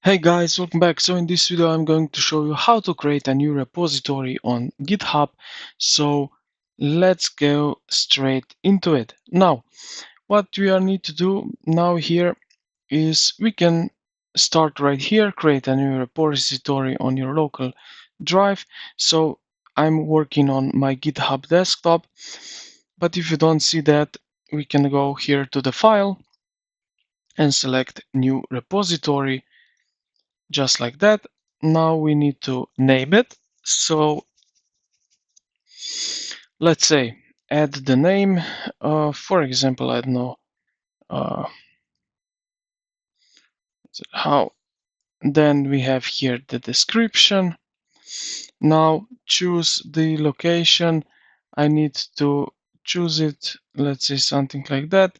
Hey guys, welcome back. So in this video I'm going to show you how to create a new repository on GitHub. So let's go straight into it. Now, what we need to do now here is we can start right here, create a new repository on your local drive. So I'm working on my GitHub desktop, but if you don't see that, we can go here to the file and select new repository. Just like that. Now we need to name it. So let's say add the name. For example, I don't know uh, how. Then we have here the description. Now choose the location. I need to choose it. Let's say something like that.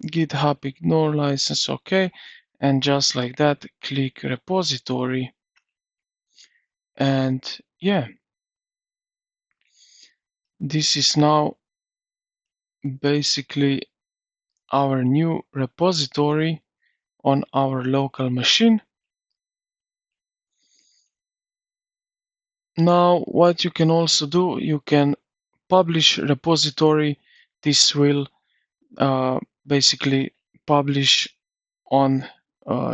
GitHub ignore license, okay. And just like that, click repository. And yeah, this is now basically our new repository on our local machine. Now, what you can also do, you can publish repository. This will basically publish on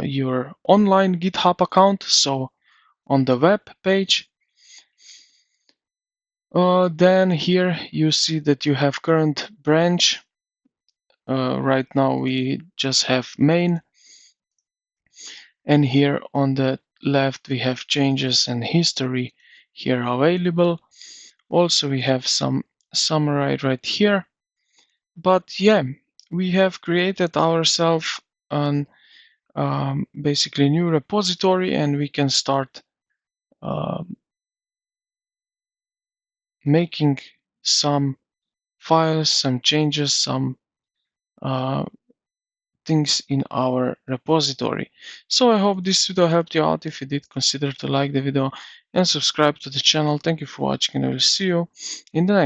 your online GitHub account, so on the web page. Then here you see that you have current branch. Right now we just have main. And here on the left we have changes and history here available. Also we have some summary right here. But yeah, we have created ourselves an basically new repository, and we can start making some files, some changes, some things in our repository. So I hope this video helped you out. If you did, consider to like the video and subscribe to the channel. Thank you for watching, and I will see you in the next